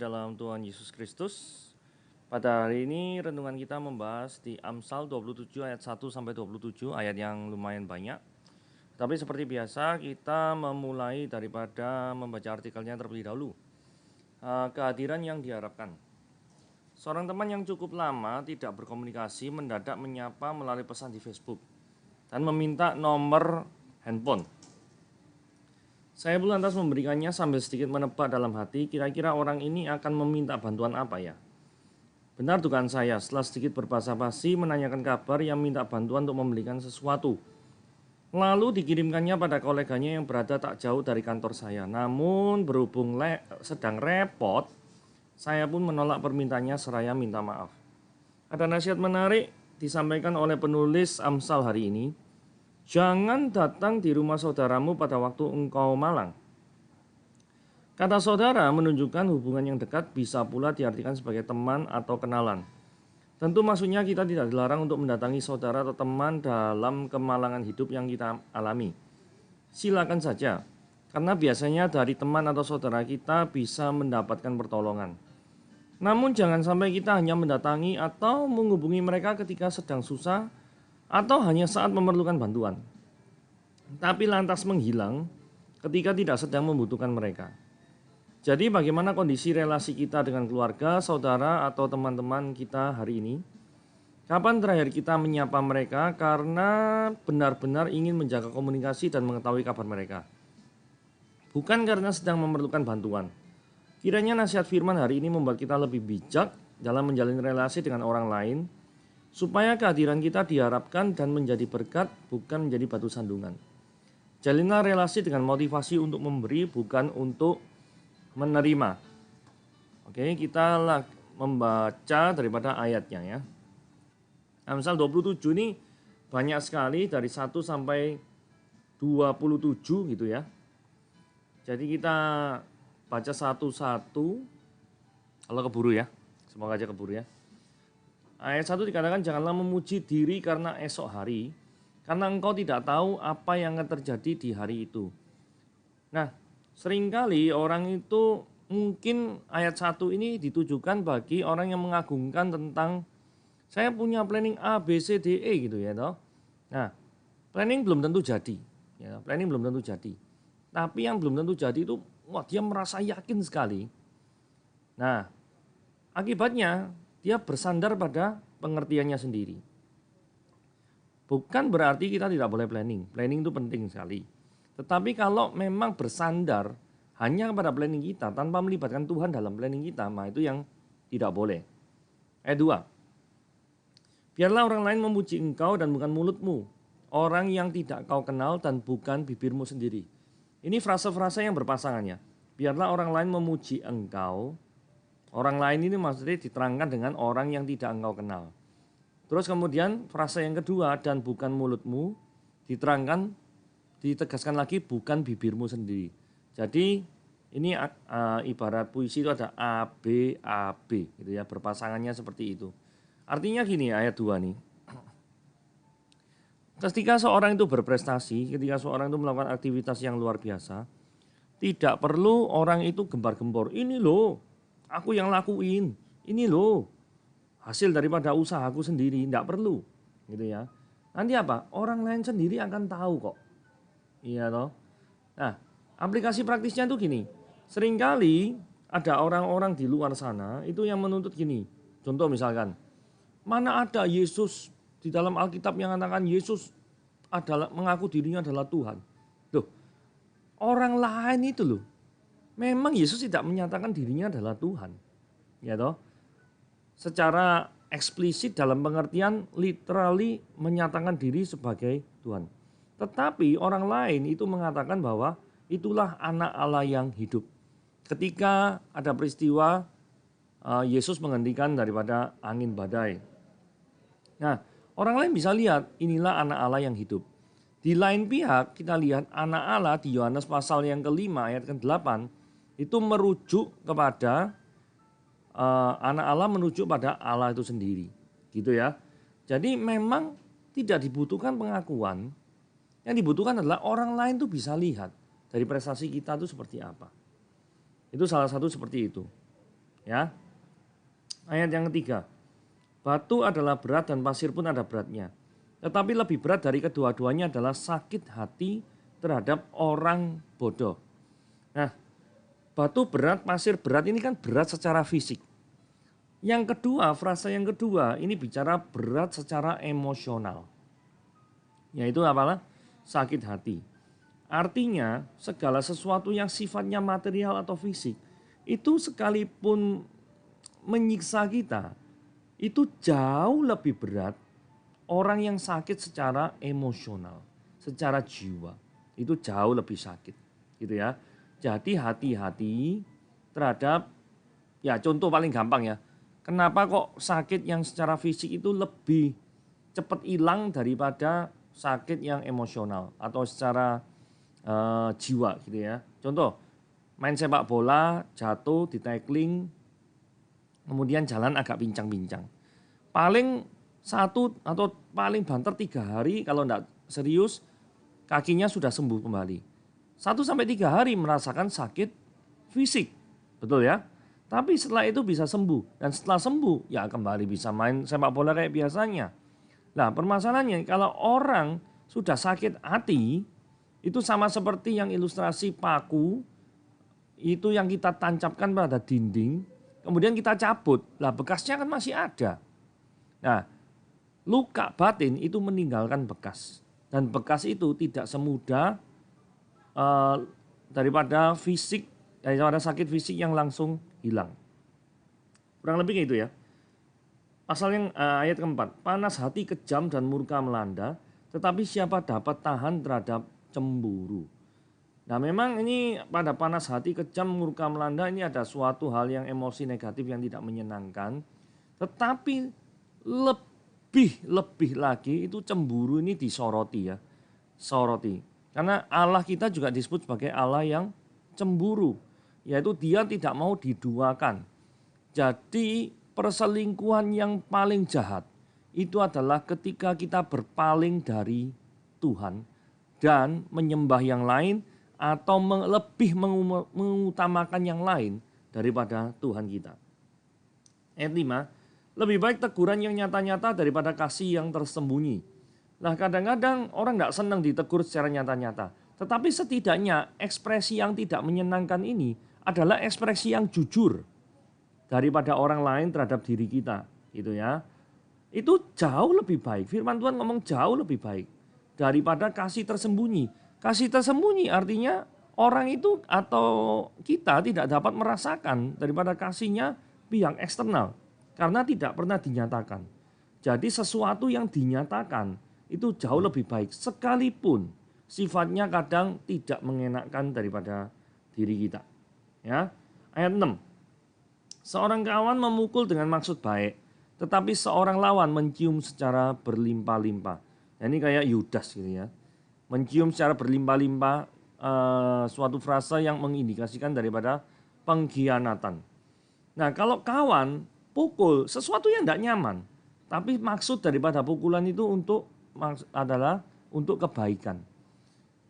dalam Tuhan Yesus Kristus. Pada hari ini renungan kita membahas di Amsal 27 ayat 1 sampai 27, ayat yang lumayan banyak. Tapi seperti biasa kita memulai daripada membaca artikelnya terlebih dahulu. Kehadiran yang diharapkan. Seorang teman yang cukup lama tidak berkomunikasi mendadak menyapa melalui pesan di Facebook dan meminta nomor handphone. Saya pun lantas memberikannya sambil sedikit menebak dalam hati, kira-kira orang ini akan meminta bantuan apa ya? Benar dugaan saya, setelah sedikit berbasa-basi menanyakan kabar yang minta bantuan untuk membelikan sesuatu. Lalu dikirimkannya pada koleganya yang berada tak jauh dari kantor saya. Namun berhubung sedang repot, saya pun menolak permintaannya seraya minta maaf. Ada nasihat menarik disampaikan oleh penulis Amsal hari ini. Jangan datang di rumah saudaramu pada waktu engkau malang. Kata saudara menunjukkan hubungan yang dekat, bisa pula diartikan sebagai teman atau kenalan. Tentu maksudnya kita tidak dilarang untuk mendatangi saudara atau teman dalam kemalangan hidup yang kita alami. Silakan saja, karena biasanya dari teman atau saudara kita bisa mendapatkan pertolongan. Namun jangan sampai kita hanya mendatangi atau menghubungi mereka ketika sedang susah atau hanya saat memerlukan bantuan, tapi lantas menghilang ketika tidak sedang membutuhkan mereka. Jadi bagaimana kondisi relasi kita dengan keluarga, saudara, atau teman-teman kita hari ini? Kapan terakhir kita menyapa mereka karena benar-benar ingin menjaga komunikasi dan mengetahui kabar mereka? Bukan karena sedang memerlukan bantuan. Kiranya nasihat firman hari ini membuat kita lebih bijak dalam menjalin relasi dengan orang lain, supaya kehadiran kita diharapkan dan menjadi berkat, bukan menjadi batu sandungan. Jalinlah relasi dengan motivasi untuk memberi, bukan untuk menerima. Oke, kita membaca daripada ayatnya ya. Amsal 27 ini banyak sekali dari 1 sampai 27 gitu ya. Jadi kita baca satu-satu. Kalau keburu ya, semoga aja keburu ya. Ayat 1 dikatakan, janganlah memuji diri karena esok hari, karena engkau tidak tahu apa yang akan terjadi di hari itu. Nah, seringkali orang itu mungkin ayat 1 ini ditujukan bagi orang yang mengagungkan tentang saya punya planning A, B, C, D, E gitu ya toh. Nah, planning belum tentu jadi. Ya, planning belum tentu jadi. Tapi yang belum tentu jadi itu, wah dia merasa yakin sekali. Nah, akibatnya dia bersandar pada pengertiannya sendiri. Bukan berarti kita tidak boleh planning. Planning itu penting sekali. Tetapi kalau memang bersandar hanya kepada planning kita tanpa melibatkan Tuhan dalam planning kita, nah itu yang tidak boleh. Ayat 2. Biarlah orang lain memuji engkau dan bukan mulutmu, orang yang tidak kau kenal dan bukan bibirmu sendiri. Ini frase-frase yang berpasangannya. Biarlah orang lain memuji engkau. Orang lain ini maksudnya diterangkan dengan orang yang tidak engkau kenal. Terus kemudian frase yang kedua, dan bukan mulutmu, ditegaskan lagi bukan bibirmu sendiri. Jadi ini ibarat puisi itu ada A, B, A, B gitu ya, berpasangannya seperti itu. Artinya gini ayat 2 nih. Ketika seorang itu berprestasi, ketika seorang itu melakukan aktivitas yang luar biasa, tidak perlu orang itu gembar-gembor. Ini loh, aku yang lakuin, ini loh hasil daripada usahaku sendiri, tidak perlu gitu ya. Nanti apa? Orang lain sendiri akan tahu kok. Iya toh. Nah, aplikasi praktisnya itu gini. Seringkali ada orang-orang di luar sana itu yang menuntut gini. Contoh misalkan, mana ada Yesus di dalam Alkitab yang mengatakan Yesus adalah mengaku dirinya adalah Tuhan. Loh, orang lain itu loh. Memang Yesus tidak menyatakan dirinya adalah Tuhan. Ya toh? Secara eksplisit dalam pengertian literally menyatakan diri sebagai Tuhan. Tetapi orang lain itu mengatakan bahwa itulah anak Allah yang hidup. Ketika ada peristiwa Yesus menghentikan daripada angin badai. Nah, orang lain bisa lihat inilah anak Allah yang hidup. Di lain pihak kita lihat anak Allah di Yohanes pasal yang ke-5 ayat ke-8 itu merujuk kepada anak Allah menuju pada Allah itu sendiri, gitu ya. Jadi memang tidak dibutuhkan pengakuan, yang dibutuhkan adalah orang lain tuh bisa lihat dari prestasi kita itu seperti apa. Itu salah satu seperti itu. Ya. Ayat yang ketiga. Batu adalah berat dan pasir pun ada beratnya. Tetapi lebih berat dari kedua-duanya adalah sakit hati terhadap orang bodoh. Nah, batu berat, pasir berat ini kan berat secara fisik. Yang kedua, frasa yang kedua ini bicara berat secara emosional. Yaitu apalah? Sakit hati. Artinya segala sesuatu yang sifatnya material atau fisik itu sekalipun menyiksa kita, itu jauh lebih berat orang yang sakit secara emosional, secara jiwa. Itu jauh lebih sakit, gitu ya. Jadi hati-hati terhadap, ya contoh paling gampang ya. Kenapa kok sakit yang secara fisik itu lebih cepat hilang daripada sakit yang emosional atau secara jiwa gitu ya. Contoh, main sepak bola, jatuh, di tackling, kemudian jalan agak pincang-pincang. Paling 1 atau paling banter 3 hari kalau enggak serius kakinya sudah sembuh kembali. 1 sampai 3 hari merasakan sakit fisik, betul ya. Tapi setelah itu bisa sembuh dan setelah sembuh ya kembali bisa main sepak bola kayak biasanya. Nah permasalahannya kalau orang sudah sakit hati itu sama seperti yang ilustrasi paku itu yang kita tancapkan pada dinding kemudian kita cabut, lah bekasnya kan masih ada. Nah, luka batin itu meninggalkan bekas. Dan bekas itu tidak semudah daripada sakit fisik yang langsung hilang. Kurang lebih kayak itu ya. Pasal yang ayat keempat, panas hati kejam dan murka melanda, tetapi siapa dapat tahan terhadap cemburu. Nah memang ini pada panas hati kejam murka melanda ini ada suatu hal yang emosi negatif yang tidak menyenangkan. Tetapi lebih lagi itu cemburu ini disoroti ya. Soroti. Karena Allah kita juga disebut sebagai Allah yang cemburu. Yaitu dia tidak mau diduakan. Jadi perselingkuhan yang paling jahat itu adalah ketika kita berpaling dari Tuhan dan menyembah yang lain atau lebih mengutamakan yang lain daripada Tuhan kita. Ayat 5, lebih baik teguran yang nyata-nyata daripada kasih yang tersembunyi. Nah kadang-kadang orang tidak senang ditegur secara nyata-nyata. Tetapi setidaknya ekspresi yang tidak menyenangkan ini adalah ekspresi yang jujur daripada orang lain terhadap diri kita. Gitu ya. Itu jauh lebih baik. Firman Tuhan ngomong jauh lebih baik daripada kasih tersembunyi. Kasih tersembunyi artinya orang itu atau kita tidak dapat merasakan daripada kasihnya pihak eksternal. Karena tidak pernah dinyatakan. Jadi sesuatu yang dinyatakan itu jauh lebih baik. Sekalipun sifatnya kadang tidak mengenakkan daripada diri kita. Ya, ayat 6. Seorang kawan memukul dengan maksud baik. Tetapi seorang lawan mencium secara berlimpah-limpah. Nah, ini kayak Yudas gitu ya. Mencium secara berlimpah-limpah suatu frasa yang mengindikasikan daripada pengkhianatan. Nah kalau kawan pukul sesuatu yang tidak nyaman, tapi maksud daripada pukulan itu adalah untuk kebaikan.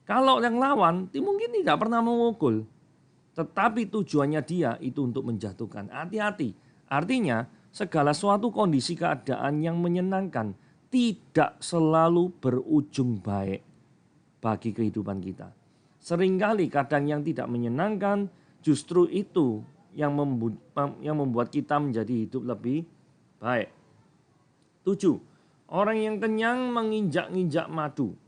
Kalau yang lawan mungkin tidak pernah memukul, tetapi tujuannya dia itu untuk menjatuhkan. Hati-hati, artinya segala suatu kondisi keadaan yang menyenangkan tidak selalu berujung baik bagi kehidupan kita. Seringkali kadang yang tidak menyenangkan justru itu yang membuat kita menjadi hidup lebih baik. 7. Orang yang kenyang menginjak-injak madu.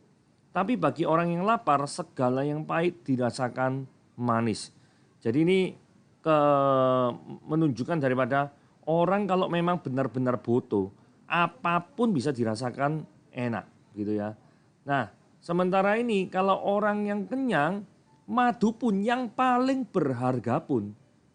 Tapi bagi orang yang lapar segala yang pahit dirasakan manis. Jadi ini menunjukkan daripada orang kalau memang benar-benar butuh, apapun bisa dirasakan enak gitu ya. Nah, sementara ini kalau orang yang kenyang, madu pun yang paling berharga pun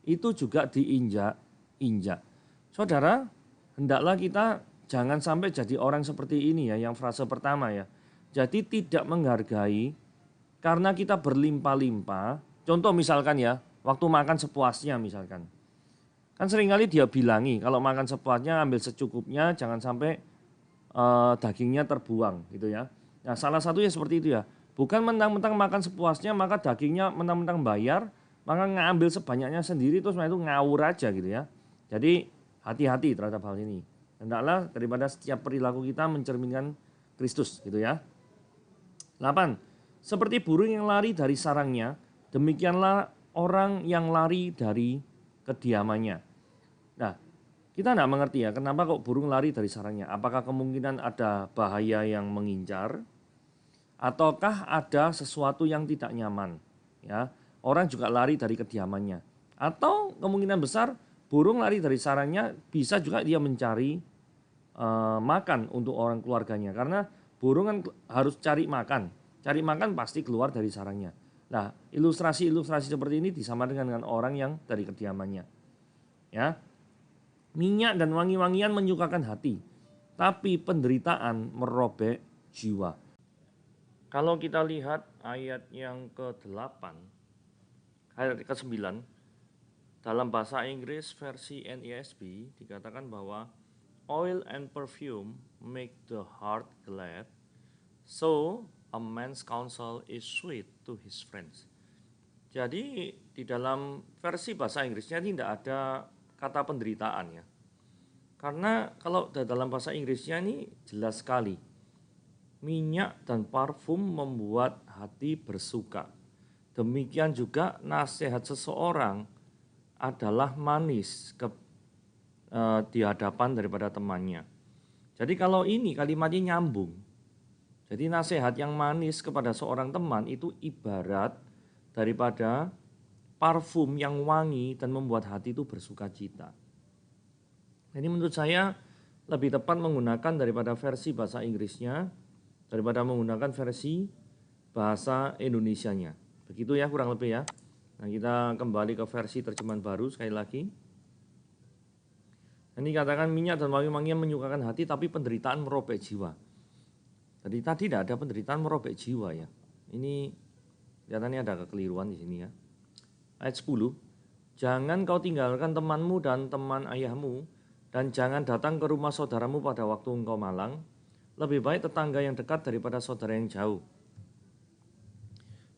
itu juga diinjak-injak. Saudara, hendaklah kita jangan sampai jadi orang seperti ini ya, yang frase pertama ya. Jadi tidak menghargai karena kita berlimpah-limpah. Contoh misalkan ya, waktu makan sepuasnya misalkan. Kan seringkali dia bilangi kalau makan sepuasnya ambil secukupnya, jangan sampai dagingnya terbuang gitu ya. Nah salah satunya seperti itu ya, bukan mentang-mentang makan sepuasnya maka dagingnya mentang-mentang bayar, maka ngambil sebanyaknya sendiri terus itu ngawur aja gitu ya. Jadi hati-hati terhadap hal ini. Hendaklah daripada setiap perilaku kita mencerminkan Kristus gitu ya. 8. Seperti burung yang lari dari sarangnya, demikianlah orang yang lari dari kediamannya. Nah, kita tidak mengerti ya, kenapa kok burung lari dari sarangnya? Apakah kemungkinan ada bahaya yang mengincar? Ataukah ada sesuatu yang tidak nyaman? Ya, orang juga lari dari kediamannya. Atau kemungkinan besar burung lari dari sarangnya bisa juga dia mencari makan untuk orang keluarganya. Karena burung kan harus cari makan. Cari makan pasti keluar dari sarangnya. Nah, ilustrasi-ilustrasi seperti ini disamakan dengan orang yang dari kediamannya. Ya, minyak dan wangi-wangian menyukakan hati, tapi penderitaan merobek jiwa. Kalau kita lihat ayat yang ke-8, ayat ke-9, dalam bahasa Inggris versi NESB dikatakan bahwa oil and perfume make the heart glad, so a man's counsel is sweet to his friends. Jadi di dalam versi bahasa Inggrisnya tidak ada kata penderitaan ya. Karena kalau dalam bahasa Inggrisnya ini jelas sekali. Minyak dan parfum membuat hati bersuka. Demikian juga nasihat seseorang adalah manis di hadapan daripada temannya. Jadi kalau ini kalimatnya nyambung. Jadi nasihat yang manis kepada seorang teman itu ibarat daripada parfum yang wangi dan membuat hati itu bersuka cita. Ini menurut saya lebih tepat menggunakan daripada versi bahasa Inggrisnya daripada menggunakan versi bahasa Indonesianya. Begitu ya kurang lebih ya. Nah, kita kembali ke versi terjemahan baru sekali lagi. Ini katakan minyak dan wangi-wangian menyukakan hati tapi penderitaan merobek jiwa. Jadi tadi tidak ada penderitaan merobek jiwa ya. Ini kelihatannya ada kekeliruan di sini ya. Ayat 10. Jangan kau tinggalkan temanmu dan teman ayahmu, dan jangan datang ke rumah saudaramu pada waktu engkau malang. Lebih baik tetangga yang dekat daripada saudara yang jauh.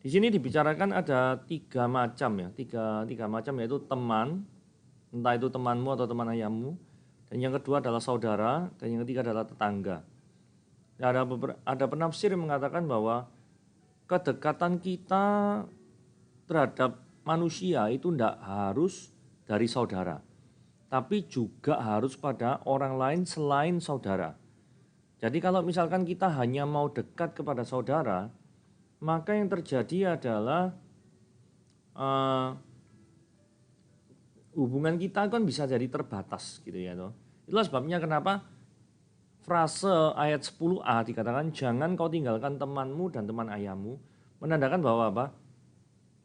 Di sini dibicarakan ada tiga macam ya, tiga macam yaitu teman, entah itu temanmu atau teman ayahmu, dan yang kedua adalah saudara, dan yang ketiga adalah tetangga. Ada penafsir yang mengatakan bahwa kedekatan kita terhadap manusia itu tidak harus dari saudara, tapi juga harus pada orang lain selain saudara. Jadi kalau misalkan kita hanya mau dekat kepada saudara, maka yang terjadi adalah hubungan kita kan bisa jadi terbatas gitu ya. Itulah sebabnya kenapa frase ayat 10a dikatakan jangan kau tinggalkan temanmu dan teman ayahmu, menandakan bahwa apa?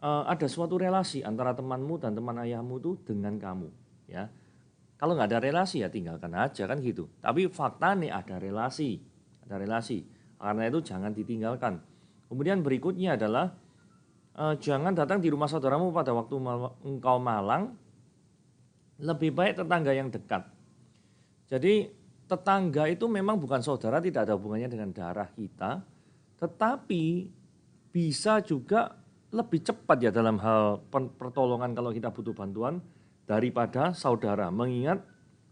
Ada suatu relasi antara temanmu dan teman ayahmu itu dengan kamu ya. Kalau nggak ada relasi ya tinggalkan aja kan gitu. Tapi fakta nih ada relasi. Karena itu jangan ditinggalkan. Kemudian berikutnya adalah jangan datang di rumah saudaramu pada waktu engkau malang. Lebih baik tetangga yang dekat. Jadi tetangga itu memang bukan saudara, tidak ada hubungannya dengan darah kita. Tetapi bisa juga lebih cepat ya dalam hal pertolongan kalau kita butuh bantuan daripada saudara. Mengingat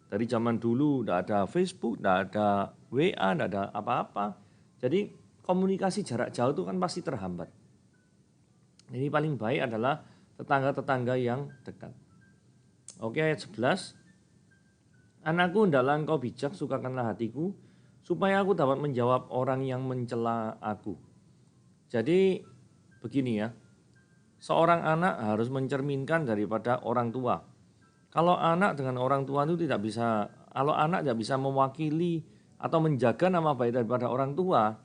dari zaman dulu tidak ada Facebook, tidak ada WA, tidak ada apa-apa. Jadi komunikasi jarak jauh itu kan pasti terhambat. Ini paling baik adalah tetangga-tetangga yang dekat. Oke, ayat 11. Anakku, hendaklah engkau bijak, sukakanlah hatiku, supaya aku dapat menjawab orang yang mencela aku. Jadi begini ya, seorang anak harus mencerminkan daripada orang tua. Kalau anak dengan orang tua itu tidak bisa, kalau anak tidak bisa mewakili atau menjaga nama baik daripada orang tua,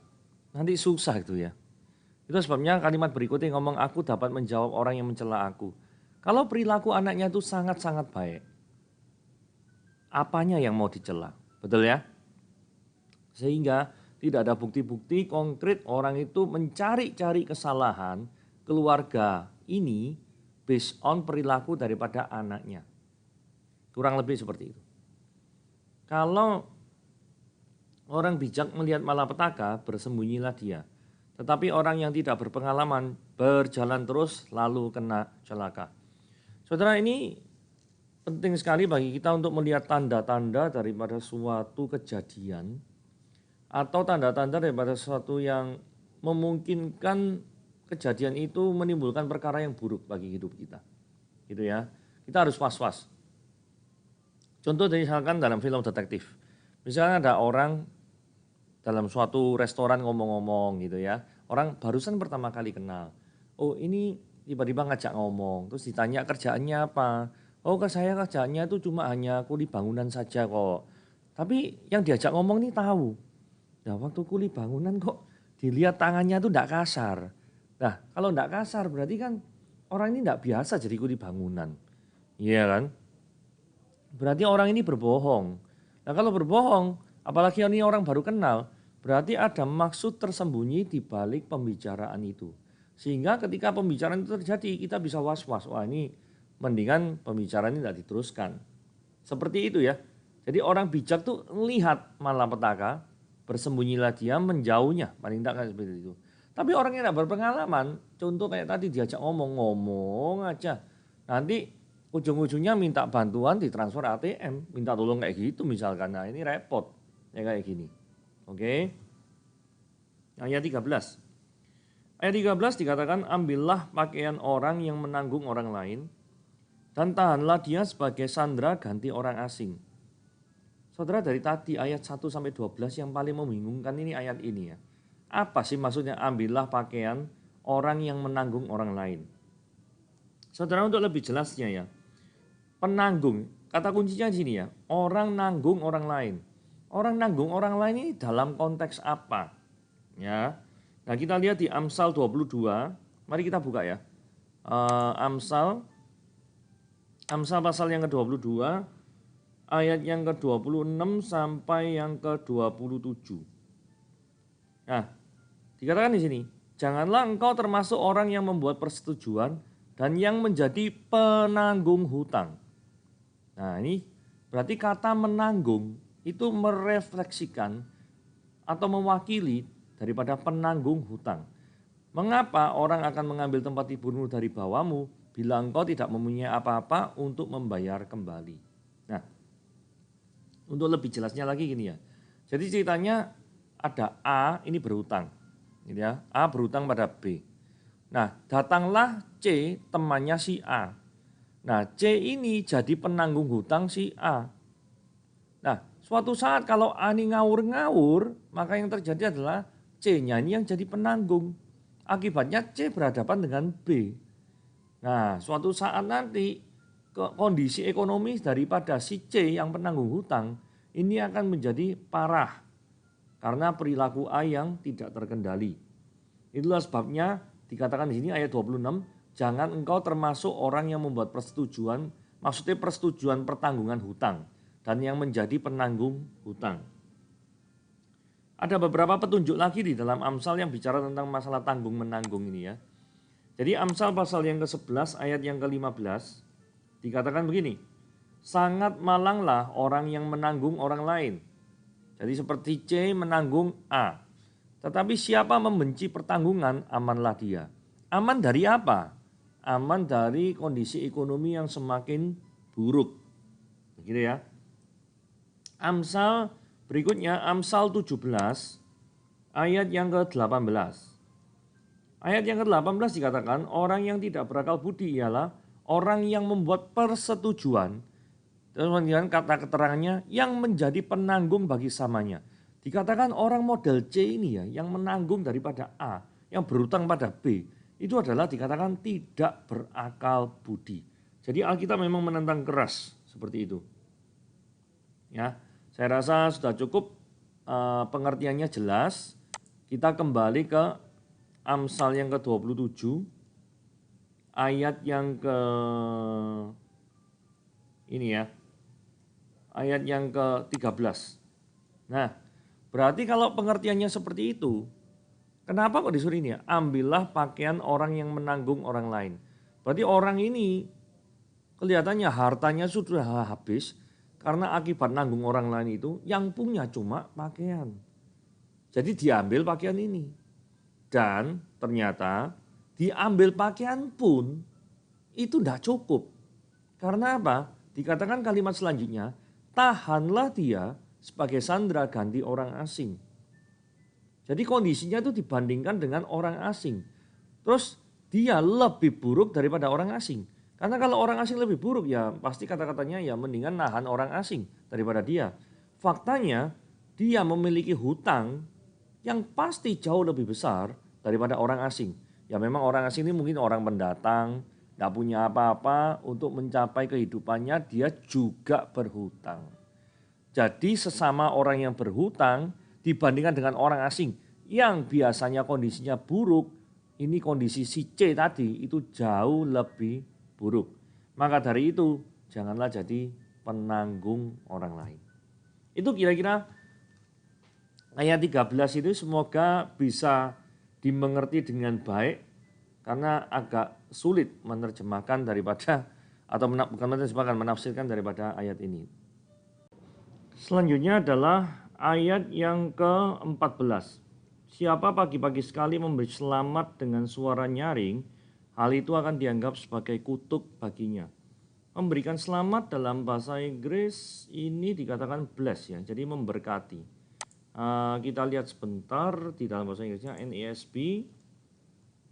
nanti susah itu ya. Itu sebabnya kalimat berikutnya ngomong aku dapat menjawab orang yang mencela aku. Kalau perilaku anaknya itu sangat-sangat baik, apanya yang mau dicela? Betul ya? Sehingga tidak ada bukti-bukti konkret orang itu mencari-cari kesalahan keluarga ini based on perilaku daripada anaknya. Kurang lebih seperti itu. Kalau orang bijak melihat malapetaka, bersembunyilah dia. Tetapi orang yang tidak berpengalaman berjalan terus lalu kena celaka. Saudara, ini penting sekali bagi kita untuk melihat tanda-tanda daripada suatu kejadian atau tanda-tanda daripada sesuatu yang memungkinkan kejadian itu menimbulkan perkara yang buruk bagi hidup kita. Gitu ya. Kita harus was-was. Contoh misalkan dalam film detektif. Misalnya ada orang dalam suatu restoran ngomong-ngomong gitu ya. Orang barusan pertama kali kenal. Oh ini tiba-tiba ngajak ngomong. Terus ditanya kerjaannya apa. Oh saya kerjaannya itu cuma hanya kuli bangunan saja kok. Tapi yang diajak ngomong ini tahu. Nah waktu kuli bangunan kok dilihat tangannya itu enggak kasar. Nah kalau enggak kasar berarti kan orang ini enggak biasa jadi kuli bangunan. Iya kan? Berarti orang ini berbohong. Nah kalau berbohong, apalagi ini orang baru kenal, berarti ada maksud tersembunyi di balik pembicaraan itu. Sehingga ketika pembicaraan itu terjadi, kita bisa was-was. Wah ini mendingan pembicaraan ini tidak diteruskan. Seperti itu ya. Jadi orang bijak tuh melihat malapetaka, bersembunyilah dia menjauhnya. Paling tidak kayak seperti itu. Tapi orang yang tidak berpengalaman, contoh kayak tadi diajak ngomong aja. Nanti ujung-ujungnya minta bantuan ditransfer ATM, minta tolong kayak gitu misalkan. Nah ini repot, ya kayak gini. Oke. Ayat 13. Ayat 13 dikatakan, ambillah pakaian orang yang menanggung orang lain, dan tahanlah dia sebagai sandera ganti orang asing. Saudara dari tadi ayat 1-12 yang paling membingungkan ini ayat ini ya. Apa sih maksudnya ambillah pakaian orang yang menanggung orang lain? Saudara untuk lebih jelasnya ya. Penanggung, kata kuncinya di sini ya. Orang nanggung orang lain. Orang nanggung orang lain ini dalam konteks apa? Ya. Nah kita lihat di Amsal 22. Mari kita buka ya. Amsal pasal yang ke-22. Ayat yang ke-26 sampai yang ke-27. Nah, dikatakan di sini, janganlah engkau termasuk orang yang membuat persetujuan dan yang menjadi penanggung hutang. Nah, ini berarti kata menanggung itu merefleksikan atau mewakili daripada penanggung hutang. Mengapa orang akan mengambil tempat tidurmu dari bawahmu bila engkau tidak mempunyai apa-apa untuk membayar kembali? Nah, untuk lebih jelasnya lagi gini ya. Jadi ceritanya ada A ini berhutang. Gitu ya. A berhutang pada B. Nah, datanglah C temannya si A. Nah, C ini jadi penanggung hutang si A. Nah, suatu saat kalau A ini ngawur-ngawur, maka yang terjadi adalah C-nya ini yang jadi penanggung. Akibatnya C berhadapan dengan B. Nah, suatu saat nanti kondisi ekonomi daripada si C yang penanggung hutang ini akan menjadi parah karena perilaku A yang tidak terkendali. Itulah sebabnya dikatakan di sini ayat 26, jangan engkau termasuk orang yang membuat persetujuan, maksudnya persetujuan pertanggungan hutang dan yang menjadi penanggung hutang. Ada beberapa petunjuk lagi di dalam Amsal yang bicara tentang masalah tanggung-menanggung ini ya. Jadi Amsal pasal yang ke-11 ayat yang ke-15 dikatakan begini, sangat malanglah orang yang menanggung orang lain. Jadi seperti C menanggung A. Tetapi siapa membenci pertanggungan, amanlah dia. Aman dari apa? Aman dari kondisi ekonomi yang semakin buruk. Begitu ya. Amsal berikutnya, Amsal 17 ayat yang ke-18. Ayat yang ke-18 dikatakan, orang yang tidak berakal budi ialah orang yang membuat persetujuan. Kemudian kata keterangannya yang menjadi penanggung bagi samanya. Dikatakan orang model C ini ya yang menanggung daripada A, yang berutang pada B, itu adalah dikatakan tidak berakal budi. Jadi Alkitab memang menentang keras seperti itu. Ya, saya rasa sudah cukup pengertiannya jelas. Kita kembali ke Amsal yang ke-27 ayat yang ke ini ya. Ayat yang ke-13. Nah, berarti kalau pengertiannya seperti itu, kenapa kok disuruh ini ya? Ambillah pakaian orang yang menanggung orang lain. Berarti orang ini kelihatannya hartanya sudah habis karena akibat nanggung orang lain itu yang punya cuma pakaian. Jadi diambil pakaian ini. Dan ternyata diambil pakaian pun itu tidak cukup. Karena apa? dikatakan kalimat selanjutnya, tahanlah dia sebagai sandera ganti orang asing. Jadi kondisinya itu dibandingkan dengan orang asing. Terus dia lebih buruk daripada orang asing. Karena kalau orang asing lebih buruk ya pasti kata-katanya ya mendingan nahan orang asing daripada dia. Faktanya dia memiliki hutang yang pasti jauh lebih besar daripada orang asing. Ya memang orang asing ini mungkin orang pendatang, gak punya apa-apa, untuk mencapai kehidupannya dia juga berhutang. Jadi sesama orang yang berhutang dibandingkan dengan orang asing yang biasanya kondisinya buruk, ini kondisi si C tadi itu jauh lebih buruk. Maka dari itu janganlah jadi penanggung orang lain. Itu kira-kira ayat 13 itu semoga bisa dimengerti dengan baik karena agak sulit menerjemahkan daripada atau bukan menerjemahkan, menafsirkan daripada ayat ini. Selanjutnya adalah ayat yang ke-14. Siapa pagi-pagi sekali memberi selamat dengan suara nyaring, hal itu akan dianggap sebagai kutuk baginya. Memberikan selamat dalam bahasa Inggris ini dikatakan bless ya, jadi memberkati. Kita lihat sebentar di dalam bahasa Inggrisnya NASB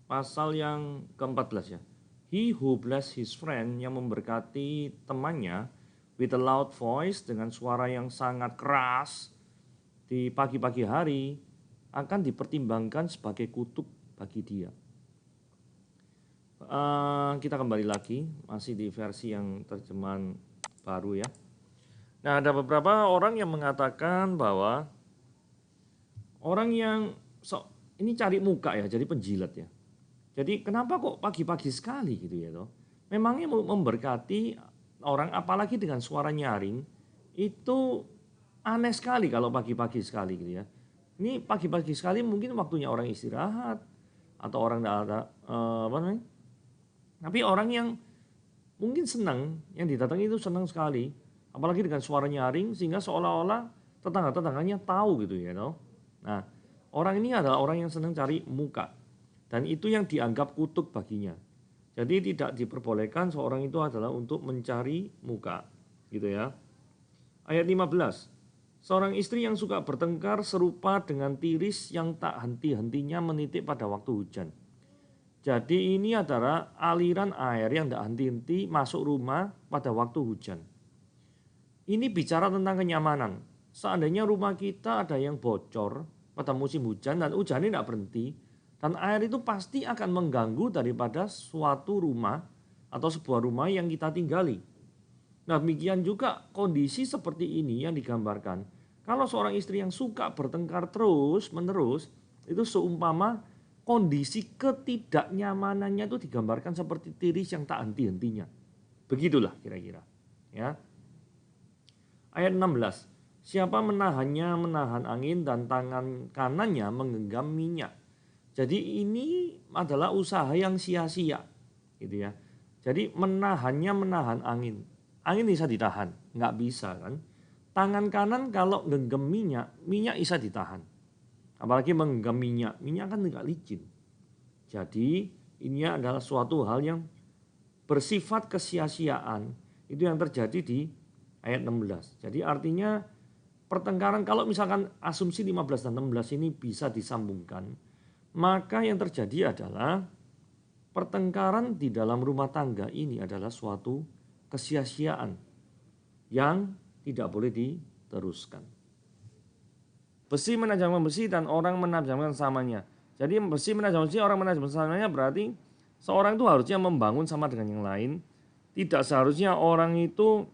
pasal yang ke-14 ya. He who bless his friend, yang memberkati temannya with a loud voice, dengan suara yang sangat keras di pagi-pagi hari, akan dipertimbangkan sebagai kutuk bagi dia. Kita kembali lagi, masih di versi yang terjemahan baru ya. Nah, ada beberapa orang yang mengatakan bahwa orang yang ini cari muka ya, jadi penjilat ya. Jadi kenapa kok pagi-pagi sekali gitu ya toh? Memangnya memberkati orang apalagi dengan suara nyaring itu aneh sekali kalau pagi-pagi sekali gitu ya. Ini pagi-pagi sekali mungkin waktunya orang istirahat atau orang tidak ada apa namanya. Tapi orang yang mungkin senang, yang didatangi itu senang sekali, apalagi dengan suara nyaring sehingga seolah-olah tetangga-tetangganya tahu gitu ya toh. Nah, orang ini adalah orang yang senang cari muka dan itu yang dianggap kutuk baginya. Jadi tidak diperbolehkan seorang itu adalah untuk mencari muka, gitu ya. Ayat 15. Seorang istri yang suka bertengkar serupa dengan tiris yang tak henti-hentinya menitik pada waktu hujan. Jadi ini adalah aliran air yang tak henti-henti masuk rumah pada waktu hujan. Ini bicara tentang kenyamanan. Seandainya rumah kita ada yang bocor pada musim hujan dan hujan ini tidak berhenti, dan air itu pasti akan mengganggu daripada suatu rumah atau sebuah rumah yang kita tinggali. Nah, demikian juga kondisi seperti ini yang digambarkan. Kalau seorang istri yang suka bertengkar terus menerus, itu seumpama kondisi ketidaknyamanannya itu digambarkan seperti tiris yang tak henti-hentinya. Begitulah kira-kira. Ya. Ayat 16. Siapa menahannya menahan angin dan tangan kanannya menggenggam minyak. Jadi ini adalah usaha yang sia-sia, gitu ya. Jadi menahannya menahan angin. Angin bisa ditahan, nggak bisa kan. Tangan kanan kalau genggam minyak, minyak bisa ditahan. Apalagi menggenggam minyak, minyak kan nggak licin. Jadi ini adalah suatu hal yang bersifat kesia-siaan. Itu yang terjadi di ayat 16. Jadi artinya pertengkaran, kalau misalkan asumsi 15 dan 16 ini bisa disambungkan, maka yang terjadi adalah pertengkaran di dalam rumah tangga ini adalah suatu kesia-siaan yang tidak boleh diteruskan. Besi menajamkan besi dan orang menajamkan samanya. Jadi besi menajamkan besi, orang menajamkan samanya, berarti seorang itu harusnya membangun sama dengan yang lain. Tidak seharusnya orang itu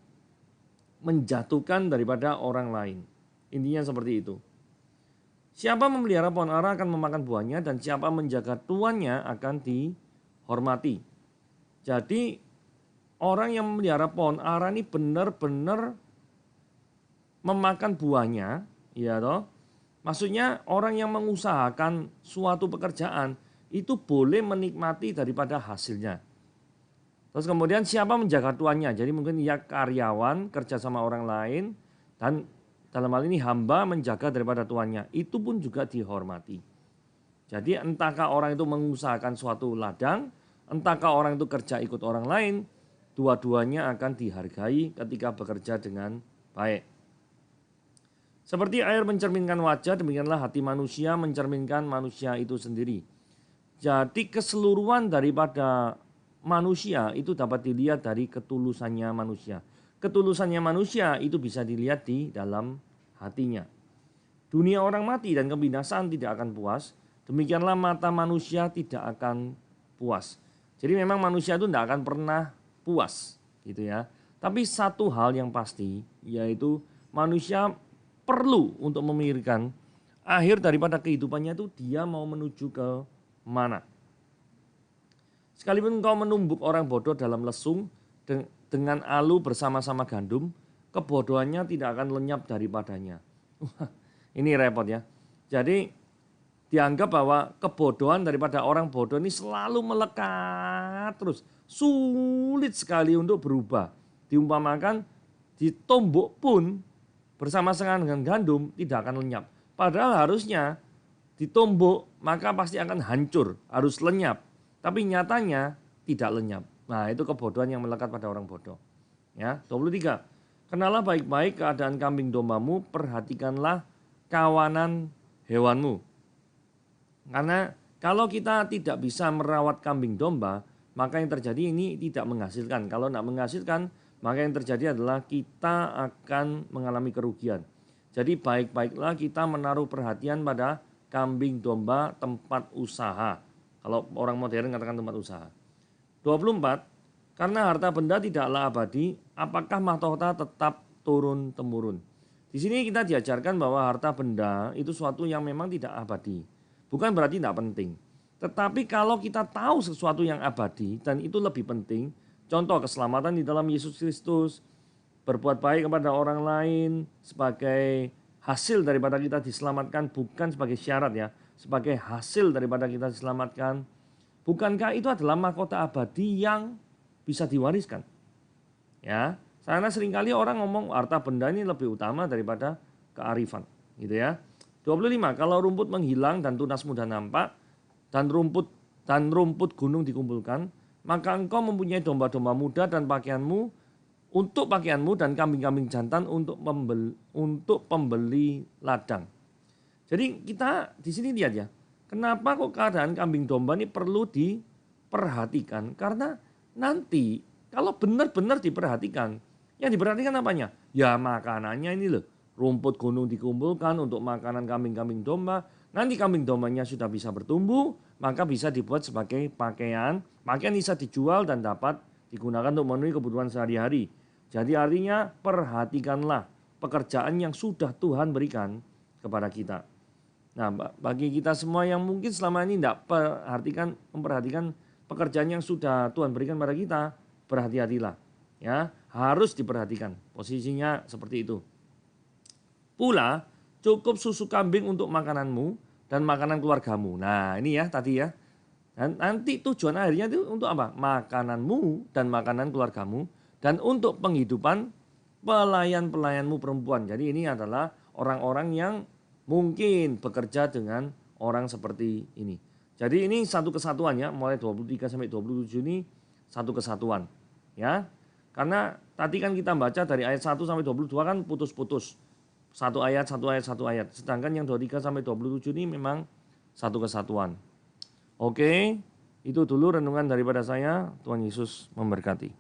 menjatuhkan daripada orang lain. Intinya seperti itu. Siapa memelihara pohon ara akan memakan buahnya, dan siapa menjaga tuannya akan dihormati. Jadi orang yang memelihara pohon ara ini benar-benar memakan buahnya, ya toh. Maksudnya orang yang mengusahakan suatu pekerjaan itu boleh menikmati daripada hasilnya. Terus kemudian siapa menjaga tuannya, jadi mungkin dia karyawan kerja sama orang lain, dan dalam hal ini hamba menjaga daripada tuannya, itu pun juga dihormati. Jadi entahkah orang itu mengusahakan suatu ladang, entahkah orang itu kerja ikut orang lain, dua-duanya akan dihargai ketika bekerja dengan baik. Seperti air mencerminkan wajah, demikianlah hati manusia mencerminkan manusia itu sendiri. Jadi keseluruhan daripada manusia itu dapat dilihat dari ketulusannya manusia. Ketulusannya manusia itu bisa dilihat di dalam hatinya. Dunia orang mati dan kebinasaan tidak akan puas, demikianlah mata manusia tidak akan puas. Jadi memang manusia itu tidak akan pernah puas gitu ya. Tapi satu hal yang pasti yaitu manusia perlu untuk memikirkan akhir daripada kehidupannya itu dia mau menuju ke mana. Sekalipun engkau menumbuk orang bodoh dalam lesung dengan alu bersama-sama gandum, kebodohannya tidak akan lenyap daripadanya. Ini repot ya. Jadi dianggap bahwa kebodohan daripada orang bodoh ini selalu melekat terus. Sulit sekali untuk berubah. Diumpamakan ditumbuk pun bersama-sama dengan gandum tidak akan lenyap. Padahal harusnya ditumbuk maka pasti akan hancur, harus lenyap. Tapi nyatanya tidak lenyap. Nah itu kebodohan yang melekat pada orang bodoh. Ya, 23. Kenalah baik-baik keadaan kambing dombamu, perhatikanlah kawanan hewanmu. Karena kalau kita tidak bisa merawat kambing domba, maka yang terjadi ini tidak menghasilkan. Kalau tidak menghasilkan, maka yang terjadi adalah kita akan mengalami kerugian. Jadi baik-baiklah kita menaruh perhatian pada kambing domba tempat usaha. Kalau orang modern katakan tempat usaha. 24. Karena harta benda tidaklah abadi, apakah mahkota tetap turun-temurun. Di sini kita diajarkan bahwa harta benda itu suatu yang memang tidak abadi. Bukan berarti tidak penting. Tetapi kalau kita tahu sesuatu yang abadi dan itu lebih penting, contoh keselamatan di dalam Yesus Kristus, berbuat baik kepada orang lain sebagai hasil daripada kita diselamatkan, bukan sebagai syarat ya, sebagai hasil daripada kita diselamatkan. Bukankah itu adalah mahkota abadi yang bisa diwariskan? Ya, karena seringkali orang ngomong harta benda ini lebih utama daripada kearifan, gitu ya. 25. Kalau rumput menghilang dan tunas mudah nampak dan rumput gunung dikumpulkan, maka engkau mempunyai domba-domba muda dan pakaianmu untuk pakaianmu dan kambing-kambing jantan untuk pembeli ladang. Jadi kita di sini lihat ya, kenapa kok keadaan kambing domba ini perlu diperhatikan? Karena nanti kalau benar-benar diperhatikan, yang diperhatikan apanya? Ya makanannya ini loh. Rumput gunung dikumpulkan untuk makanan kambing-kambing domba. Nanti kambing dombanya sudah bisa bertumbuh, maka bisa dibuat sebagai pakaian. Pakaian bisa dijual dan dapat digunakan untuk memenuhi kebutuhan sehari-hari. Jadi artinya perhatikanlah pekerjaan yang sudah Tuhan berikan kepada kita. Nah, bagi kita semua yang mungkin selama ini tidak memperhatikan pekerjaan yang sudah Tuhan berikan kepada kita, berhati-hatilah. Ya, harus diperhatikan. Posisinya seperti itu. Pula cukup susu kambing untuk makananmu dan makanan keluargamu. Nah ini ya tadi ya. Dan nanti tujuan akhirnya itu untuk apa? Makananmu dan makanan keluargamu dan untuk penghidupan pelayan-pelayanmu perempuan. Jadi ini adalah orang-orang yang mungkin bekerja dengan orang seperti ini. Jadi ini satu kesatuan ya, mulai 23 sampai 27 ini satu kesatuan. Ya. Karena tadi kan kita baca dari ayat 1 sampai 22 kan putus-putus. Satu ayat. Sedangkan yang 23 sampai 27 ini memang satu kesatuan. Oke, itu dulu renungan daripada saya. Tuhan Yesus memberkati.